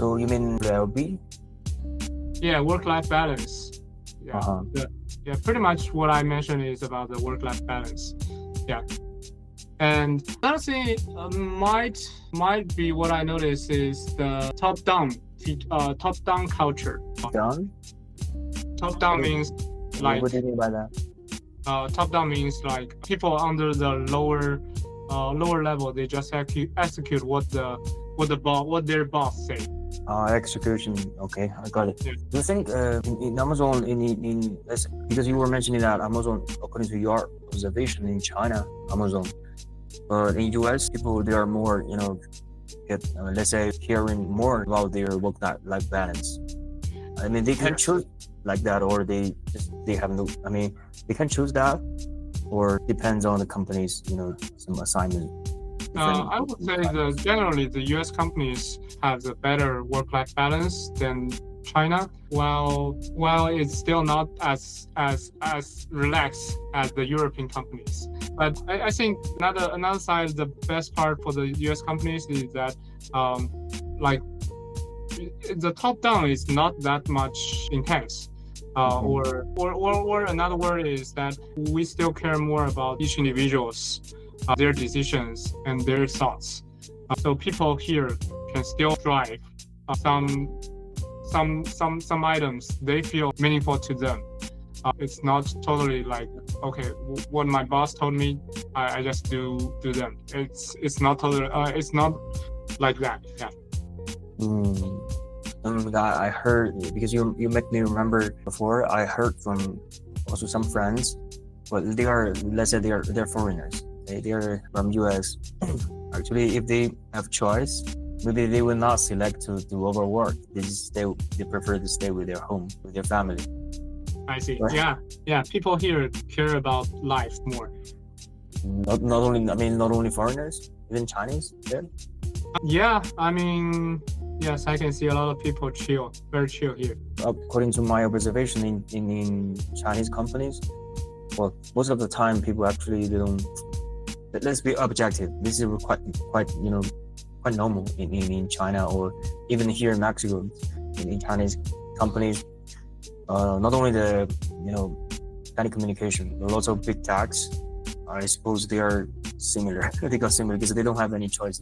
So you mean well-being? Yeah, work-life balance. Yeah, yeah, pretty much what I mentioned is about the work-life balance. Yeah, and another thing might be what I noticed is the top-down culture. Done? Top-down means like What do you mean by that? top-down means like people under the lower level, they just execute what their boss say. Execution. Okay, I got it. Yeah. Do you think in Amazon, because you were mentioning that Amazon, according to your observation in China, Amazon, but in US, people they are more, let's say caring more about their work-life balance. I mean, they can choose like that, or they have no. I mean, they can choose that, or depends on the company's, some assignment. I would say that generally the U.S. companies have a better work-life balance than China, while it's still not as relaxed as the European companies. But I think another side, the best part for the U.S. companies is that like the top down is not that much intense. Or another word is that we still care more about each individual's their decisions and their thoughts. So people here can still drive some items they feel meaningful to them. It's not totally like, okay, what my boss told me, I just do them. It's not totally it's not like that. Yeah. I heard, because you make me remember before, I heard from also some friends, but they are, let's say they're foreigners. They're from US. Actually, if they have choice, maybe they will not select to do overwork. They prefer to stay with their home, with their family. I see. Right? Yeah. People here care about life more. Not only foreigners, even Chinese there. Yeah, I mean, yes, I can see a lot of people very chill here. According to my observation in Chinese companies, well, most of the time people actually they don't. Let's be objective. This is quite normal in China, or even here in Mexico, in Chinese companies. Not only the telecommunication, but also big techs. I suppose they are similar. They got similar because they don't have any choice.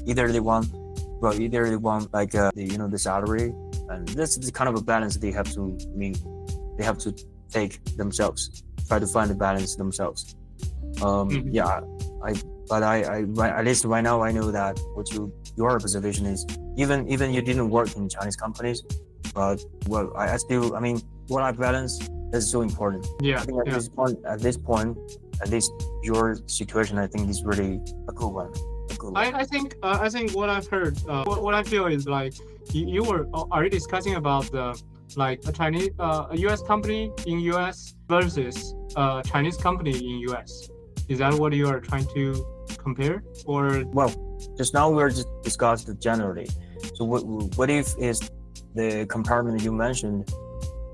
Either they want like the salary, and that's the kind of a balance they have to. I mean, they have to take themselves. Try to find the balance themselves. Yeah, at least right now I know that what your observation is, even you didn't work in Chinese companies, but I still, I mean, work-life balance is so important. Yeah. I think at this point, at least your situation, I think is really a cool one. I think what I've heard, what I feel is like are you discussing about the like a US company in US versus a Chinese company in US? Is that what you are trying to compare? Or just now we're just discussed generally. So what if is the comparison you mentioned?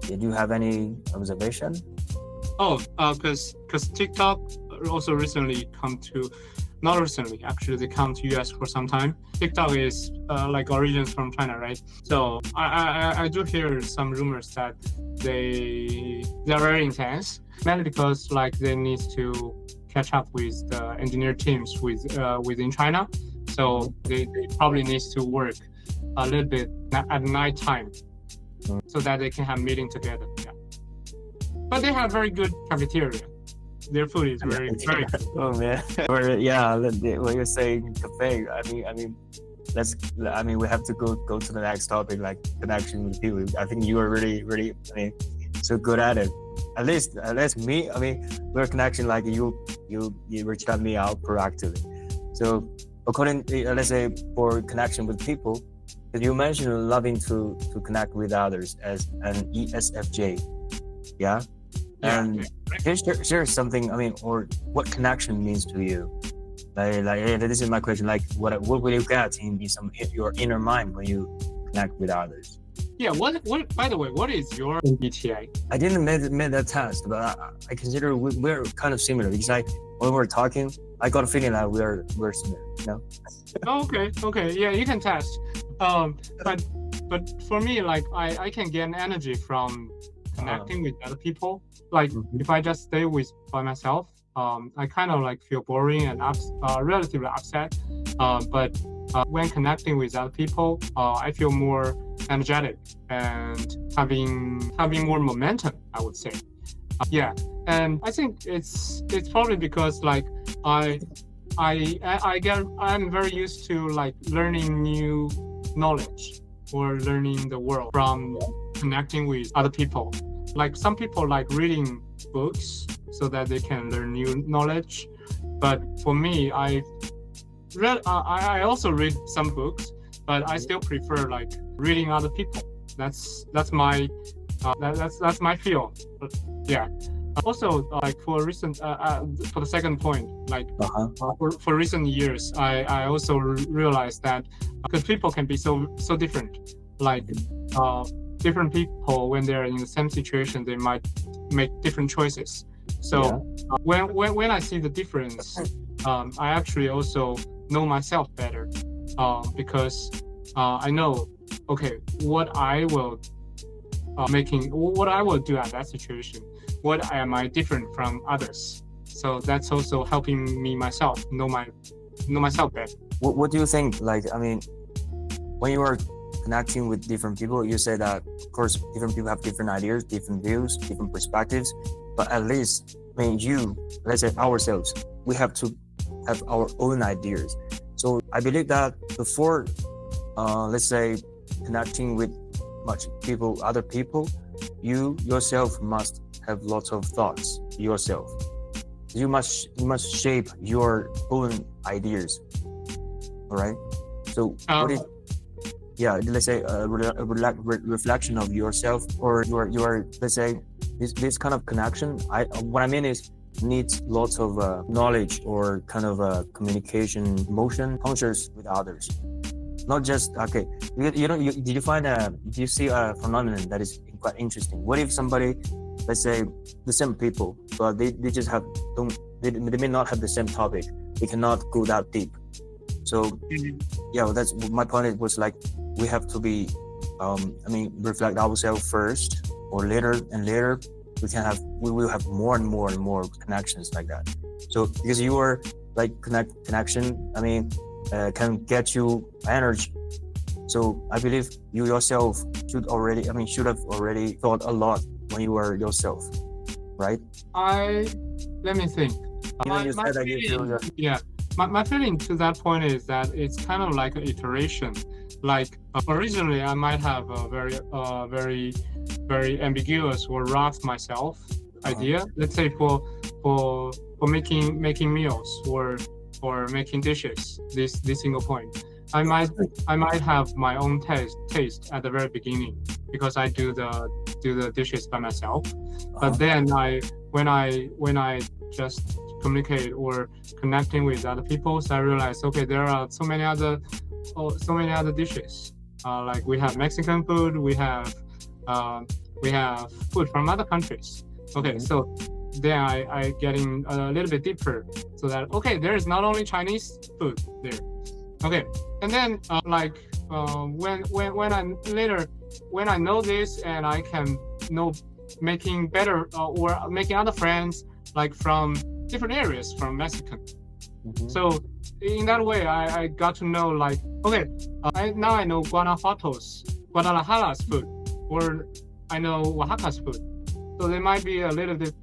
Did you have any observation? Because TikTok also recently not recently, actually, they come to US for some time. TikTok is like origins from China, right? So I do hear some rumors that they're very intense, mainly because like they need to catch up with the engineer teams within China. So they probably need to work a little bit at night time so that they can have meeting together. Yeah. But they have very good cafeteria. Their food is very good. Oh man. When you're saying cafe, I mean we have to go to the next topic, like connection with people. I think you are really so good at it. At least me, I mean, we're connection, like you reached me out proactively. So according, let's say for connection with people, you mentioned loving to connect with others as an ESFJ, yeah. And share something. I mean, or what connection means to you? Like this is my question. Like, what will you get in your inner mind when you connect with others? Yeah. What? By the way, what is your MBTI? I didn't make that test, but I consider we're kind of similar because when we're talking, I got a feeling that we're similar, you know? Okay, yeah, you can test. But for me, like I can get energy from connecting with other people. Like if I just stay by myself, I kind of like feel boring and relatively upset. But when connecting with other people, I feel more energetic and having more momentum, I would say. Yeah, and I think it's probably because like I'm very used to like learning new knowledge or learning the world from connecting with other people. Like some people like reading books so that they can learn new knowledge, but for me, I also read some books, but I still prefer like reading other people. That's my feel. Yeah. Also, like for the second point, like for recent years, I also realized that because people can be so different. Like different people, when they're in the same situation, they might make different choices. So when I see the difference, I actually also know myself better because I know, okay, what I will do at that situation. What am I different from others? So that's also helping me myself know myself better. What do you think? Like, I mean, when you are connecting with different people, you say that, of course, different people have different ideas, different views, different perspectives. But at least, I mean, let's say ourselves, we have to have our own ideas. So I believe that before, let's say, connecting with other people, you yourself must have lots of thoughts yourself. You must shape your own ideas. All right. So let's say a reflection of yourself or your let's say this kind of connection. What I mean is needs lots of knowledge or kind of communication, emotion, conscious with others. Not just okay. Did you see a phenomenon that is quite interesting? What if somebody, let's say the same people, but they just they may not have the same topic. They cannot go that deep. So that's my point. Was like we have to be, reflect ourselves first, or later we will have more and more connections like that. So because you are like connection, can get you energy. So I believe you yourself should have already thought a lot when you were yourself, right? Let me think. My feeling to that point is that it's kind of like an iteration. Like originally, I might have a very ambiguous or rough myself idea. Let's say for making meals or making dishes. This single point. I might have my own taste at the very beginning because I do the dishes by myself. But then when I just communicate or connecting with other people, so I realize, okay, there are so many other dishes. Like we have Mexican food, we have food from other countries. Okay, so then I getting a little bit deeper, so that okay, there is not only Chinese food there. Okay, and then when I know this and I can know making better or making other friends like from different areas from Mexican. So in that way, I got to know like okay, I know Guadalajara's food, or I know Oaxaca's food. So they might be a little bit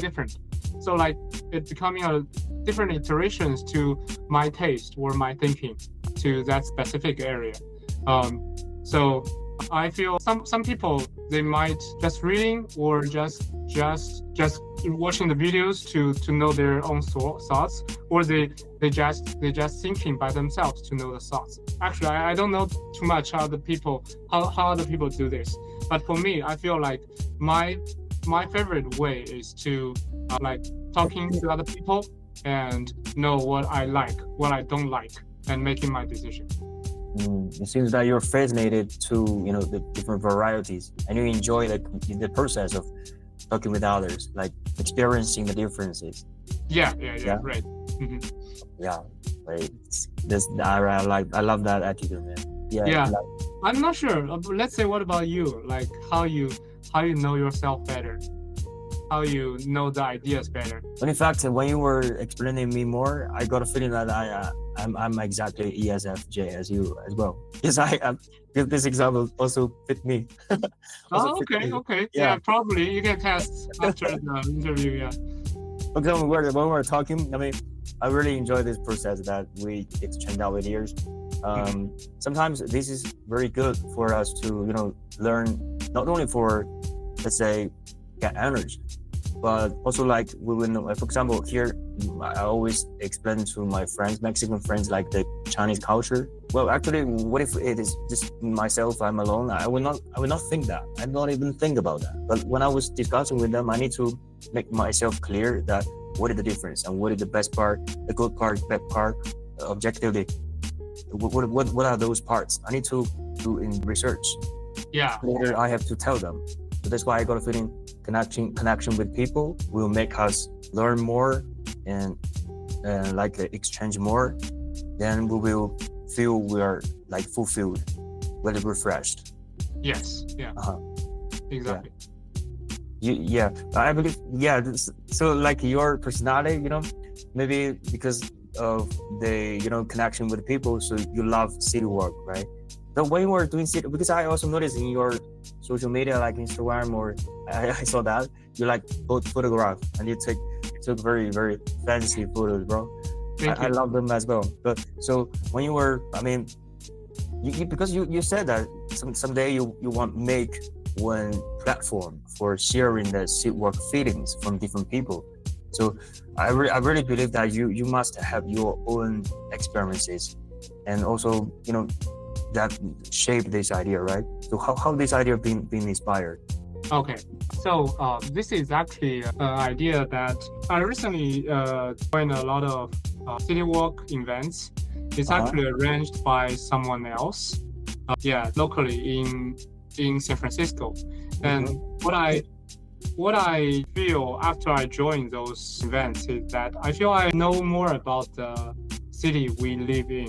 different. So like it's becoming a different iterations to my taste or my thinking to that specific area. So I feel some people, they might just reading or just watching the videos to know their own thoughts, or they just thinking by themselves to know the thoughts. Actually, I don't know too much how other people do this, but for me, I feel like my favorite way is to like talking to other people and know what I like, what I don't like, and making my decision. It seems that you're fascinated to the different varieties, and you enjoy the process of talking with others, like experiencing the differences. Yeah, Yeah. right. Yeah, right. I love that attitude, man. Yeah. Like, I'm not sure. Let's say, what about you? Like how you know yourself better, how you know the ideas better. but in fact, when you were explaining me more, I got a feeling that I'm exactly ESFJ as you as well. Because this example also fit me. Oh, okay. Yeah, probably you can test after the interview. Yeah. For example, when we're talking, I mean, I really enjoy this process that we exchange our ideas. Sometimes this is very good for us to, learn, not only for, let's say, get energy, but also like we will know, for example, here, I always explain to my friends, Mexican friends, like the Chinese culture. Well, actually, what if it is just myself, I'm alone? I will not think that. I don't even think about that. But when I was discussing with them, I need to make myself clear that what is the difference and what is the best part, the good part, bad part, objectively. What are those parts? I need to do in research. Yeah. Later, I have to tell them. So that's why I got a feeling connection with people will make us learn more and like exchange more. Then we will feel we are like fulfilled, well refreshed. Yes. Yeah. Exactly. Yeah. I believe. Yeah. So like your personality, maybe because of the connection with people, so you love city work, right? The way you are doing city, because I also noticed in your social media like Instagram, or I saw that you like both photograph and you took very, very fancy photos, bro. I love them as well. But so when you were, I mean, because you said that someday you want make one platform for sharing the city work feelings from different people. So I really believe that you must have your own experiences, and also that shape this idea, right? So how this idea been inspired? Okay, so this is actually an idea that I recently joined a lot of city walk events. It's actually arranged by someone else, locally in San Francisco. And what I feel after I join those events is that I feel I know more about the city we live in.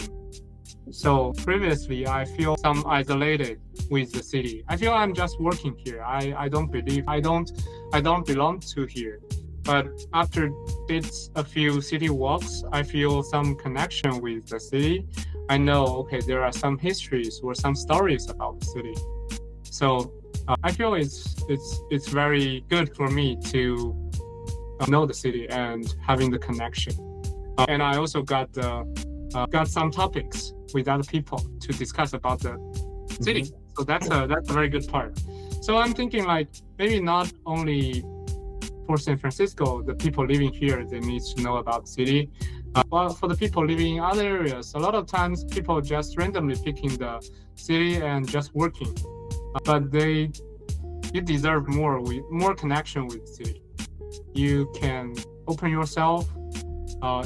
So previously, I feel some isolated with the city. I feel I'm just working here. I don't belong to here. But after did a few city walks, I feel some connection with the city. I know, okay, there are some histories or some stories about the city. So I feel it's very good for me to know the city and having the connection. And I also got some topics with other people to discuss about the city. So that's a very good part. So I'm thinking like maybe not only for San Francisco, the people living here, they need to know about the city. But for the people living in other areas, a lot of times people just randomly picking the city and just working. But you deserve more connection with the city. You can open yourself,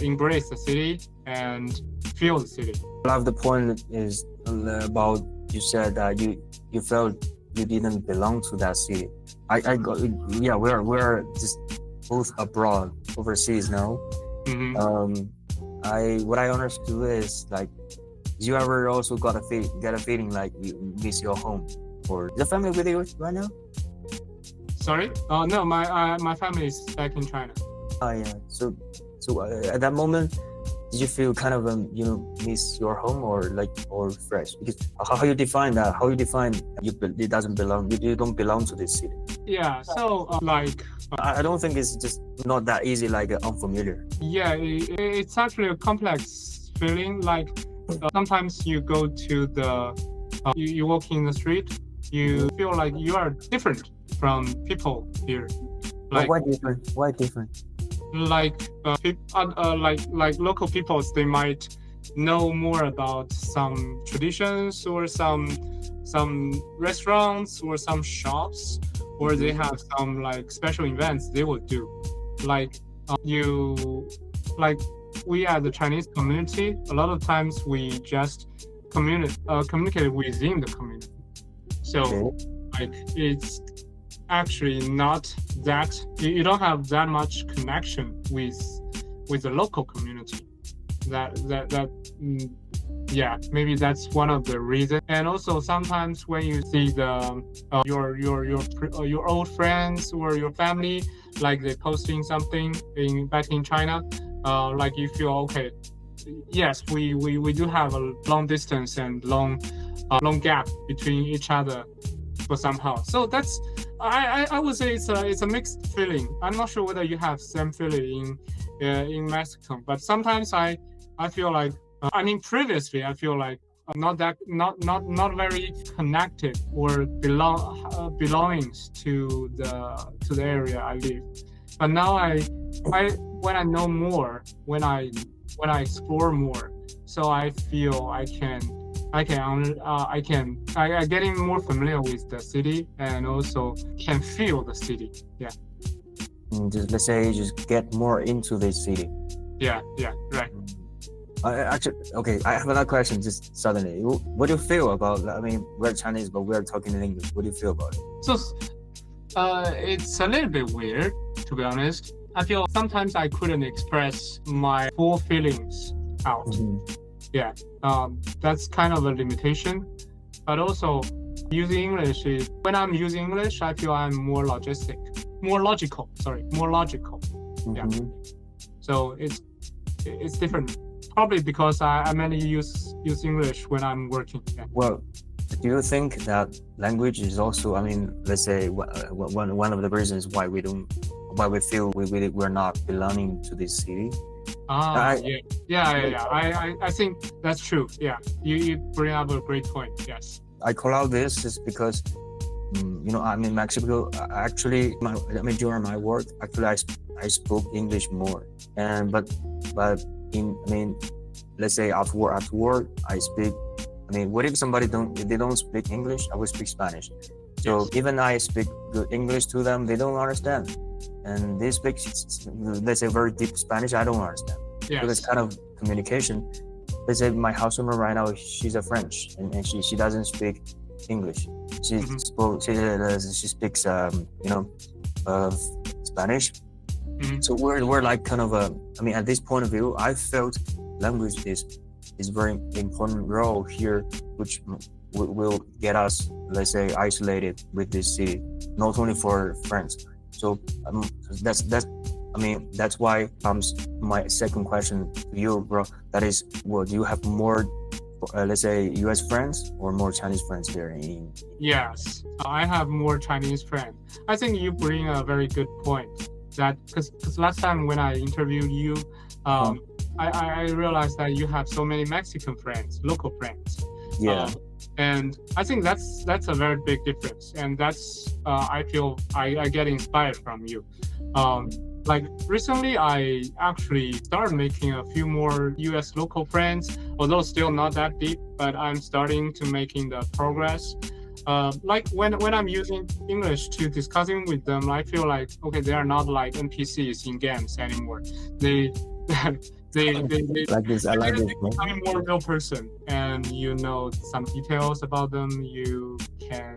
embrace the city, and feel the city. I love the point is about you said that you felt you didn't belong to that city. We're just both abroad, overseas now. What I understood is like, you ever also get a feeling like you miss your home, or the family with you right now? Sorry? No, my family is back in China. Oh yeah. So at that moment, did you feel kind of miss your home or fresh? Because how you define that? How you define it doesn't belong? You don't belong to this city. Yeah. So I don't think it's just not that easy, like unfamiliar. Yeah, it's actually a complex feeling. Like sometimes you go to you walk in the street, you feel like you are different from people here. Like, why different? Why different? Like local peoples, they might know more about some traditions or some restaurants or some shops, or they have some like special events they will do. Like we as the Chinese community, a lot of times we just communicate within the community. So like actually not that you don't have that much connection with the local community. Yeah, maybe that's one of the reasons. And also sometimes when you see the your old friends or your family, like they posting something back in China, like you feel okay. Yes, we do have a long distance and long gap between each other for somehow. So that's I would say it's a mixed feeling. I'm not sure whether you have same feeling in Mexico, but sometimes I feel like previously I feel like not very connected or belongings to the area I live. But now I when I know more, when I explore more, so I feel I getting more familiar with the city and also can feel the city. Yeah. Just let's say just get more into the city. Yeah, right. Actually, okay, I have another question just suddenly. What do you feel about, I mean, we're Chinese, but we're talking in English. What do you feel about it? So, it's a little bit weird, to be honest. I feel sometimes I couldn't express my full feelings out. Mm-hmm. Yeah, that's kind of a limitation. But also, using English when I'm using English, I feel I'm more logical. Mm-hmm. Yeah. So it's different. Probably because I mainly use English when I'm working. Yeah. Well, do you think that language is also, I mean, let's say one of the reasons why we feel we're not belonging to this city? Yeah. I think that's true. Yeah, you bring up a great point. Yes. I call out this is because, I'm in Mexico. Actually, during my work, actually I spoke English more, but let's say after work, I speak. What if somebody they don't speak English? I will speak Spanish. So yes. Even I speak good English to them, they don't understand, and they speak, let's say, very deep Spanish. I don't understand. Yes. So this kind of communication. Let's say my housewarmer right now, she's a French, and she doesn't speak English. She speaks Spanish. Mm-hmm. So we're like kind of at this point of view, I felt language is very important role here, which will get us, let's say, isolated with this city, not only for friends. So that's why comes my second question to you, bro. That is, well, do you have more, let's say, U.S. friends or more Chinese friends here? Yes, I have more Chinese friends. I think you bring a very good point. That because last time when I interviewed you, I realized that you have so many Mexican friends, local friends. Yeah. And I think that's a very big difference, and that's I feel I get inspired from you. Like recently, I actually started making a few more U.S. local friends, although still not that deep, but I'm starting to making the progress. Like when I'm using English to discussing with them, I feel like, okay, they are not like NPCs in games anymore. They like this. I like this. I'm more real person, and you know some details about them. You can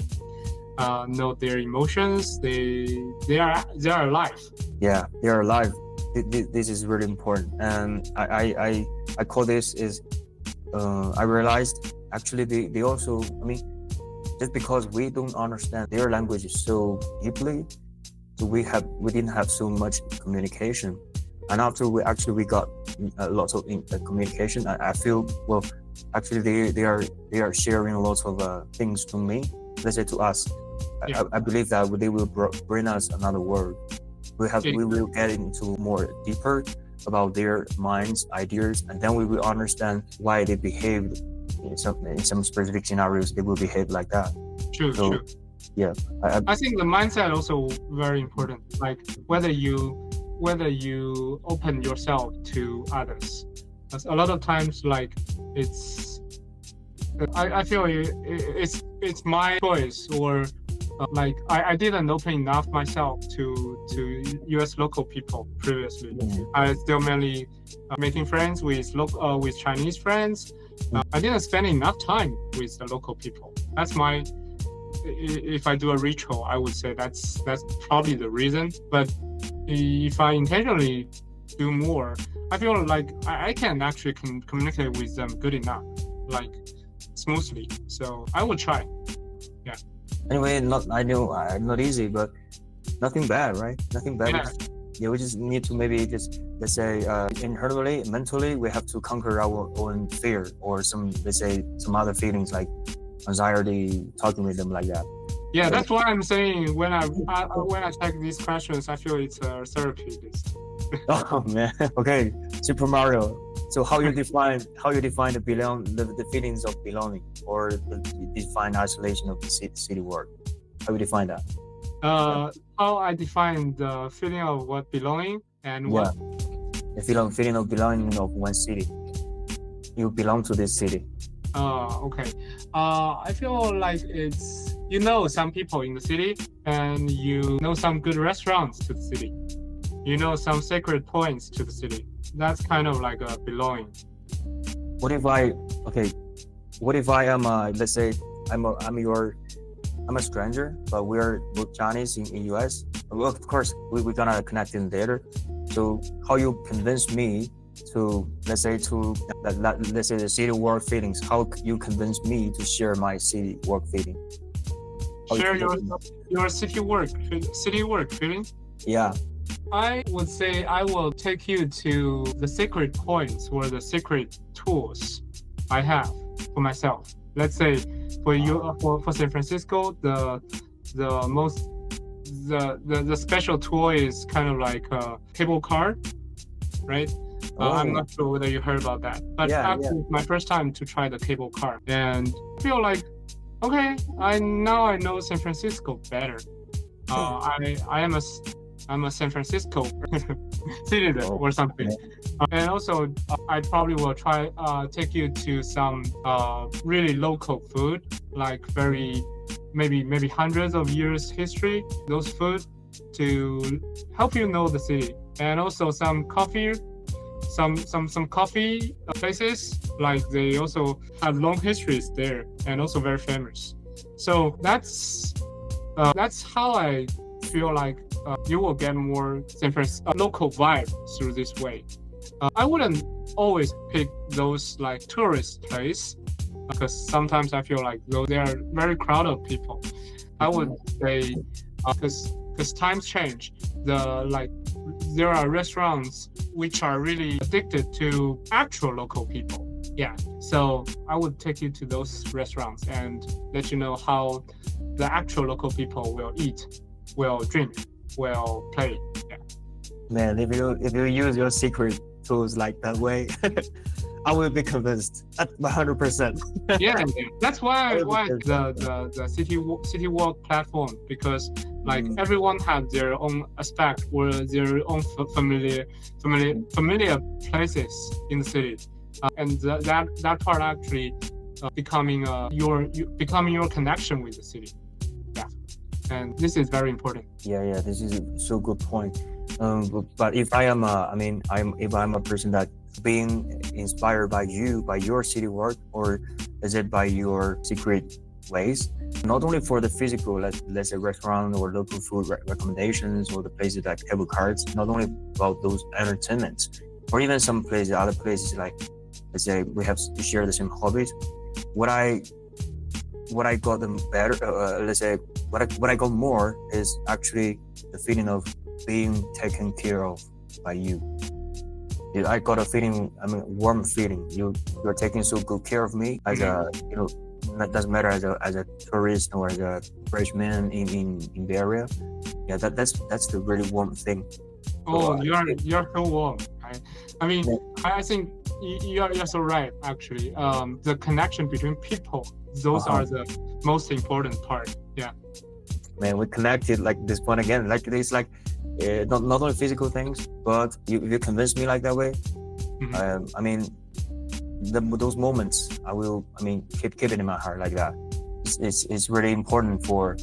know their emotions. They are alive. Yeah, they are alive. This is really important, and I call this is I realized actually they also, just because we don't understand their language so deeply, so we didn't have so much communication. And after we got lots of communication, I feel, well, actually they are sharing lots of things to me, let's say to us. Yeah. I believe that they will bring us another world. We will get into more deeper about their minds, ideas, and then we will understand why they behaved in some specific scenarios. They will behave like that. True. Yeah, I think the mindset also very important. Like whether you open yourself to others. Because a lot of times, like I feel it's my choice, or like I didn't open enough myself to U.S. local people previously. Mm-hmm. I still mainly making friends with Chinese friends. I didn't spend enough time with the local people. That's my if I do a ritual, I would say that's probably the reason. But if I intentionally do more, I feel like I can actually communicate with them good enough, like smoothly. So I would try. Yeah. Anyway, I know not easy, but nothing bad, right? Nothing bad. Yeah. We just need to maybe just, let's say, internally, mentally, we have to conquer our own fear or some, let's say, some other feelings like anxiety, talking with them like that. Yeah, that's why I'm saying when I check these questions, I feel it's a therapy list. Oh man, okay, Super Mario. So how you define the feelings of belonging or define isolation of the city work? How you define that? How I define the feeling of what belonging and what the feeling of belonging of one city. You belong to this city. Okay. I feel like it's, some people in the city and some good restaurants to the city. Some sacred points to the city. That's kind of like a belonging. What if I am let's say I'm a stranger, but we're both Chinese in US. Well, of course, we're gonna connect in later. So how you convince me to let's say the city work feelings? How you convince me to share my city work feeling? Share your city work feeling? Yeah. I would say I will take you to the secret points or the secret tools I have for myself. Let's say for you, for San Francisco, the special tool is kind of like a cable car, right? I'm not sure whether you heard about that, but actually it's my first time to try the cable car, and I feel like, okay, I know San Francisco better. I'm a San Francisco citizen or something. And also, I probably will try take you to some really local food, like maybe hundreds of years history, those food to help you know the city. And also some coffee, some coffee places, like they also have long histories there and also very famous. So that's how I feel like you will get more San Francisco local vibe through this way. I wouldn't always pick those like tourist place because sometimes I feel like they are very crowded people. I would say because times change, there are restaurants which are really addicted to actual local people. Yeah, so I would take you to those restaurants and let you know how the actual local people will eat, will drink, will play. Yeah. Man, if you use your secret tools like that way, I will be convinced at 100%. Yeah, that's why the city walk platform, because like everyone has their own aspect or their own familiar places in the city, and that part actually becoming your connection with the city. Yeah, and this is very important. Yeah, this is a so good point. But if I'm a person that being inspired by your city work, or is it by your secret ways, not only for the physical, let's say restaurant or local food recommendations, or the places like cable cars, not only about those entertainments, or even some places, other places like, let's say we have to share the same hobbies. What I got them better, let's say what I got more is actually the feeling of being taken care of by you. I got a feeling, warm feeling. You're taking so good care of me as a, that doesn't matter as a tourist or as a freshman in the area. Yeah, that's the really warm thing. Oh, you're so warm. I think you're so right. Actually, the connection between people, those are the most important part. Yeah. Man, we connected like this point again. Like it's like not only physical things, but you convince me like that way. Those moments I will keep it in my heart like that. It's really important for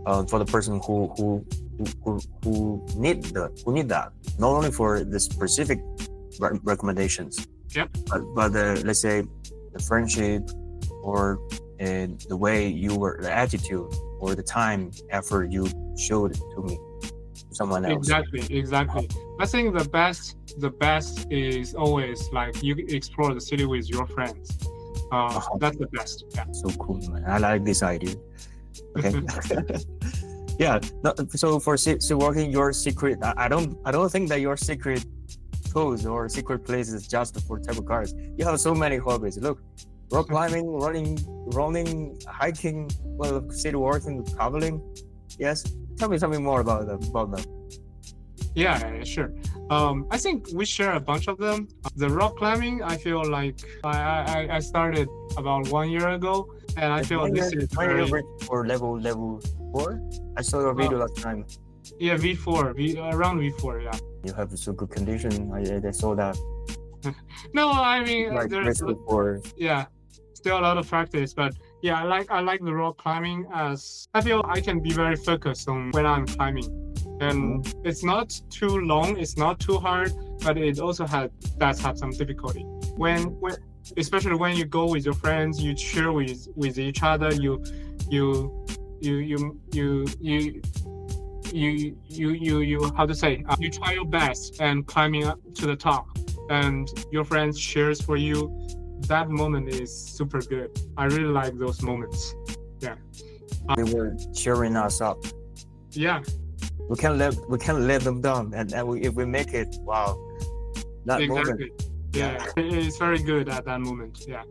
the person who need that, not only for the specific recommendations, yep, but the, let's say, the friendship or and the way you were, the attitude or the time, effort you showed to me, someone else. Exactly. I think the best is always like you explore the city with your friends. That's the best. Yeah. So cool, man. I like this idea. Okay. Yeah. No, so for working your secret, I don't think that your secret pose or secret place is just for table cars. You have so many hobbies. Look, rock climbing, running, hiking, well, city walking, traveling. Yes. Tell me something more about them. Yeah, sure. I think we share a bunch of them. The rock climbing, I feel like I started about 1 year ago, and I feel this is very... for level 4. I saw your video last time. Yeah, around V4. Yeah. You have so good condition. I saw that. No, I mean like there's still a lot of practice, but yeah, I like the rock climbing as I feel I can be very focused on when I'm climbing. And it's not too long, it's not too hard, but it also does have some difficulty. When especially when you go with your friends, you cheer with each other, you how to say, you try your best and climbing up to the top, and your friends cheers for you. That moment is super good. I really like those moments. Yeah. They were cheering us up. Yeah. We can't let them down, and if we make it, wow, that moment. Yeah, it's very good at that moment. Yeah.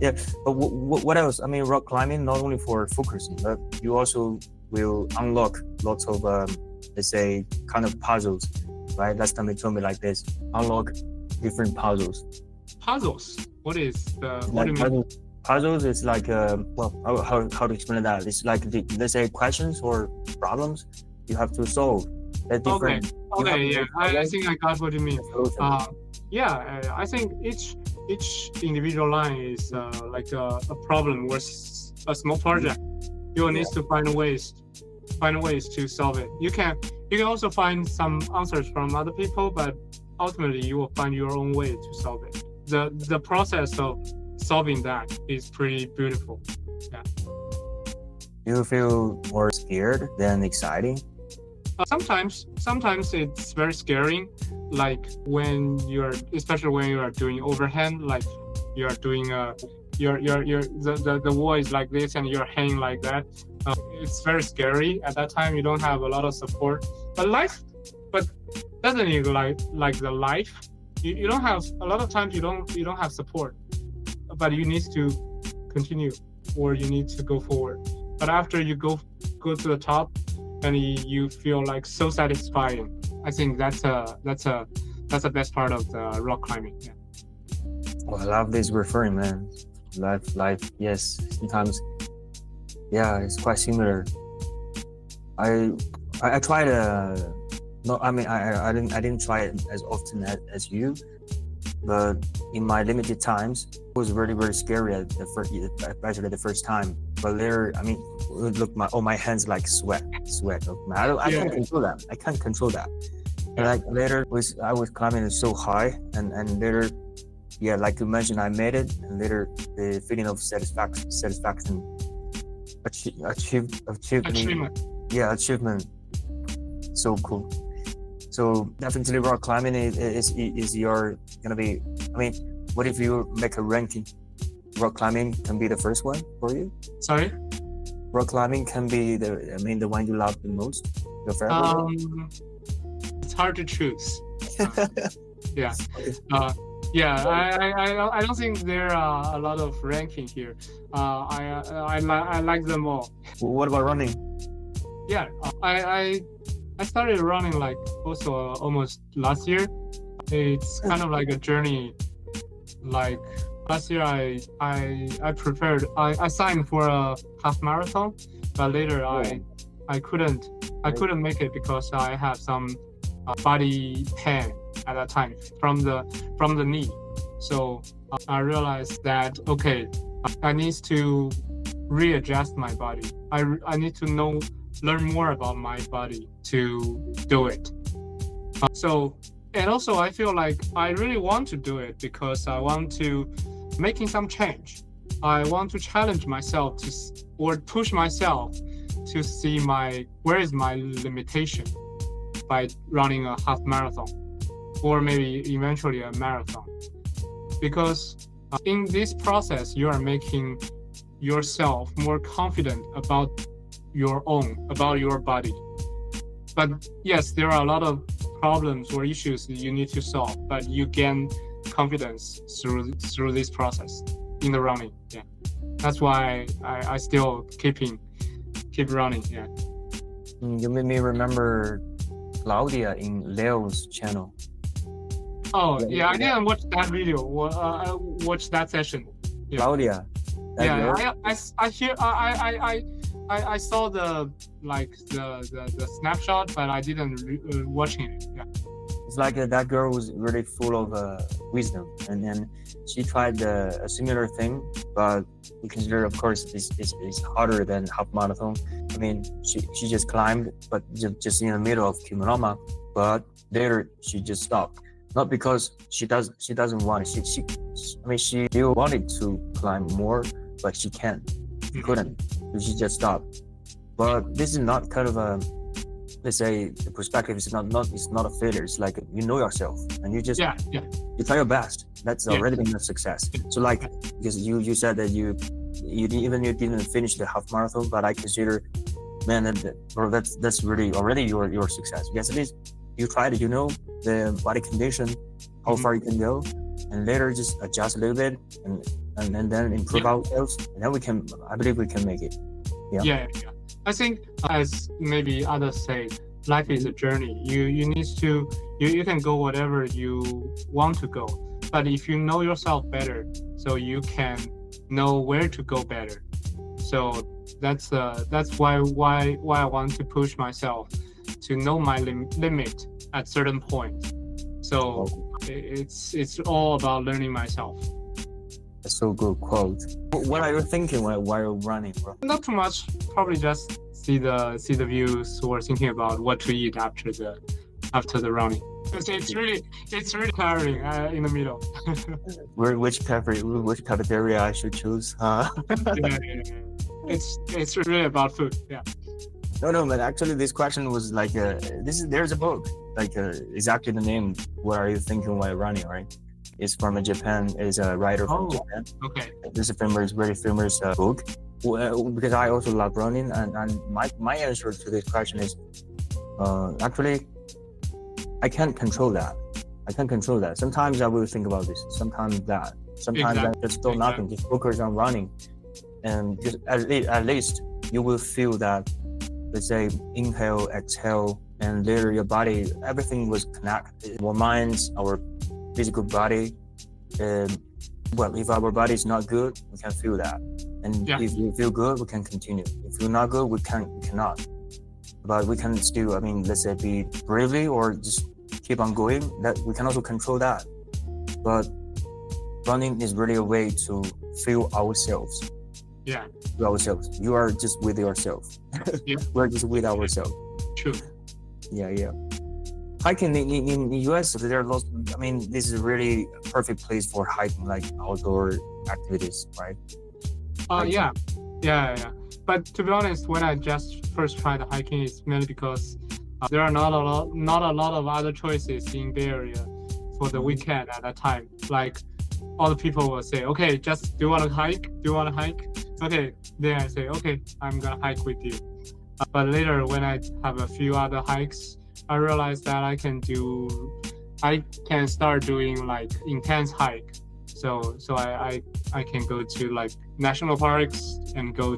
Yeah, but what else? I mean, rock climbing not only for focusing, but you also will unlock lots of let's say kind of puzzles, right? Last time you told me like this, unlock different puzzles. Puzzles? What is the? What do you mean? Puzzles is like well, how to explain that? It's like let's say questions or problems you have to solve. Okay, yeah, I think I got what you mean. Yeah, I think each individual line is like a problem or a small project. You will need to find ways to solve it. You can also find some answers from other people, but ultimately you will find your own way to solve it. The process of solving that is pretty beautiful. Yeah. Do you feel more scared than exciting? Sometimes it's very scary, like especially when you are doing overhand, like you are doing the wall is like this and you're hanging like that. It's very scary. At that time, you don't have a lot of support. But doesn't it like the life? You don't have a lot of times. You don't have support, but you need to continue or you need to go forward. But after you go to the top, and you feel like so satisfying. I think that's the best part of the rock climbing. Yeah. Well, I love this referring, man. Life, yes. Sometimes, yeah, it's quite similar. I tried no, I mean I didn't try it as often as you, but in my limited times, it was really very scary especially the first time. But later, I mean, look, all my hands like sweat. I can't control that. I can't control that. And like later, I was climbing so high, and later, yeah, like you mentioned, I made it, and later the feeling of satisfaction, achievement. Yeah, achievement. So cool. So definitely, rock climbing is your gonna be. I mean, what if you make a ranking? Rock climbing can be the first one for you. Sorry. Rock climbing can be the one you love the most. Your favorite. It's hard to choose. Yeah. I don't think there are a lot of ranking here. I like them all. What about running? Yeah, I started running like also almost last year. It's kind of like a journey. Like last year, I prepared. I signed for a half marathon, but later I couldn't make it because I had some body pain at that time from the knee. So I realized that I need to readjust my body. I need to learn more about my body to do it. And also I feel like I really want to do it because I want to making some change. I want to challenge myself or push myself to see where is my limitation by running a half marathon or maybe eventually a marathon. Because in this process, you are making yourself more confident about your body. But yes, there are a lot of problems or issues that you need to solve, but you gain confidence through this process in the running. Yeah, that's why I still keep running. Yeah. You made me remember Claudia in Leo's channel. Oh yeah, I didn't watch that video. I watched that session. Yeah. Claudia. Yeah, I saw the snapshot, but I didn't watching it. Yeah. It's like that girl was really full of wisdom, and then she tried a similar thing, but we consider, of course, it's harder than half marathon. I mean, she just climbed, but just in the middle of Kimonoma, but later she just stopped. Not because she doesn't want it. She still wanted to climb more, but she couldn't. So she just stopped. But this is not kind of a, let's say, the perspective is not a failure. It's like you know yourself and you just you try your best. That's already been a success. So like, because you said that you didn't finish the half marathon, but I consider, man, that's really already your success. Because at least you tried it, you know the body condition, how far you can go, and later just adjust a little bit and then improve ourselves, and then I believe we can make it. Yeah. I think, as maybe others say, life is a journey. You can go whatever you want to go, but if you know yourself better, so you can know where to go better. So that's why I want to push myself to know my limit at certain point. So it's all about learning myself. That's so good quote. What are you thinking while you're running, bro? Not too much. Probably just see the views or thinking about what to eat after the running. Because it's really tiring in the middle. Which cafeteria I should choose? Yeah. It's really about food. Yeah. No, but actually this question was like there's a book like exactly the name. What are you thinking while running, right? It's from Japan. It's a writer from Japan. Okay. This is very famous book. Because I also love running, and my answer to this question is actually I can't control that. Sometimes I will think about this. Sometimes that. Sometimes I just do nothing. Just focus on running, and just at least you will feel that. Let's say inhale, exhale, and later your body, everything was connected. Our minds, our physical body. If our body is not good, we can feel that. And if we feel good, we can continue. If we're not good, we cannot. But we can still, let's say, be bravely or just keep on going. That we can also control that. But running is really a way to feel ourselves. Yeah. To ourselves. You are just with yourself. Yeah. We're just with ourselves. True. Yeah. Hiking in the US, there are lots. This is a really perfect place for hiking, like outdoor activities, right? Yeah. But to be honest, when I just first tried hiking, it's mainly because there are not a lot of other choices in Bay Area for the weekend at that time. Like all the people will say, okay, do you want to hike? Okay, then I say, okay, I'm gonna hike with you. But later, when I have a few other hikes, I realized that I can start doing like intense hike. So I can go to like national parks and go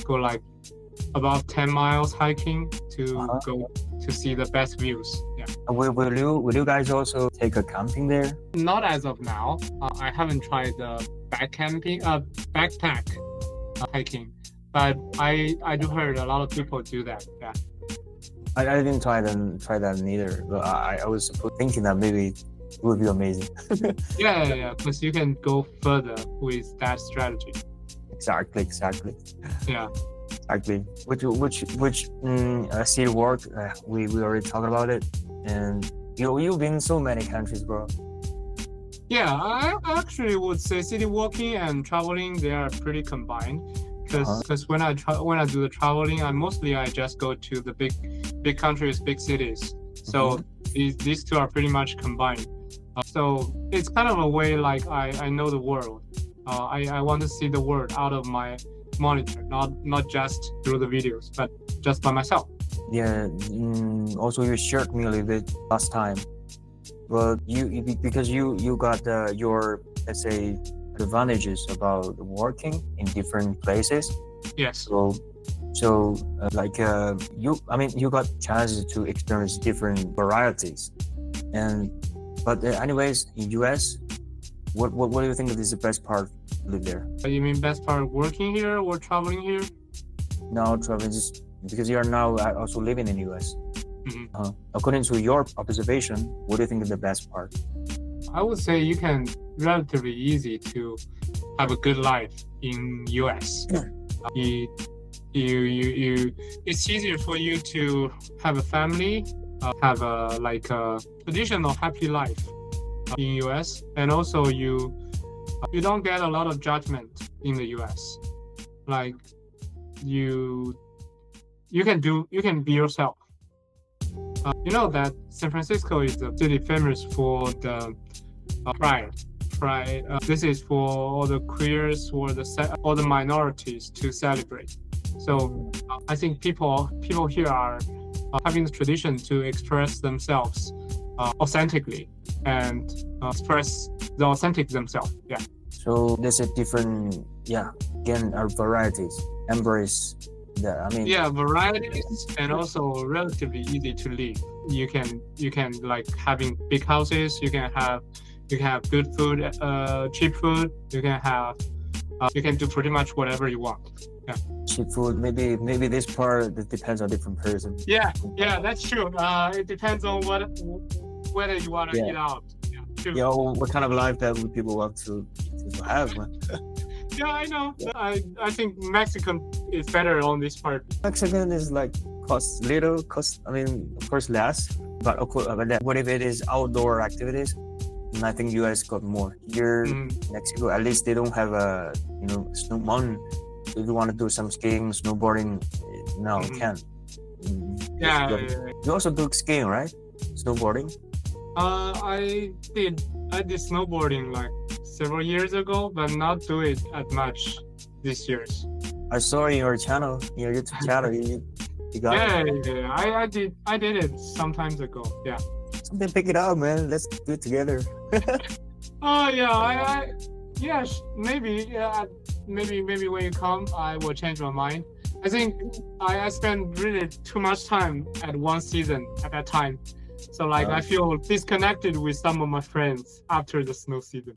like about 10 miles hiking to go to see the best views. Yeah. Will you guys also take a camping there? Not as of now. I haven't tried the backpack hiking, but I do heard a lot of people do that. Yeah. I didn't try that neither, but I was thinking that maybe it would be amazing. Yeah, because you can go further with that strategy. Exactly. Yeah. Exactly. Which city work? We already talked about it, and you've been in so many countries, bro. Yeah, I actually would say city walking and traveling, they are pretty combined. Because when I do the traveling, I just go to the big countries, big cities. So these two are pretty much combined. So it's kind of a way like I know the world. I want to see the world out of my monitor, not just through the videos, but just by myself. Yeah. Also, you shared me a little bit last time. Well, because you got your, let's say, advantages about working in different places. Yes. So you got chances to experience different varieties, but anyways, in US, what do you think is the best part to live there? You mean best part of working here or traveling here? Now traveling, just because you are now also living in US. According to your observation, what do you think is the best part? I would say you can relatively easy to have a good life in US. It's easier for you to have a family, have a traditional happy life in US, and also you don't get a lot of judgment in the US. Like you can be yourself. You know that San Francisco is a city famous for the pride. This is for all the queers or all the minorities to celebrate. So I think people here are having the tradition to express themselves authentically and express the authentic themselves. Yeah. So there's a different, again, our varieties. Embrace that. Varieties, and also relatively easy to live. You can like having big houses. You can have good food, cheap food. You can do pretty much whatever you want. Yeah. Cheap food. Maybe this part that depends on different person. Yeah, that's true. It depends on whether you want to eat out. Yeah, true. Yeah, what kind of life that people want to have, man. Yeah, I know. I think Mexican is better on this part. Mexican is like cost little, of course less, but of course, what if it is outdoor activities? And I think US got more. Here, Mexico, at least they don't have a snow mountain. If you want to do some skiing, snowboarding, no, you can't. Yeah. You also do skiing, right? Snowboarding. I did snowboarding like several years ago, but not do it as much this years. I saw in your channel, your YouTube channel, you got it. Yeah. I did it some times ago. Yeah. Something, pick it up, man. Let's do it together. Oh yeah, maybe when you come, I will change my mind. I think I spent really too much time at one season at that time, so I feel disconnected with some of my friends after the snow season.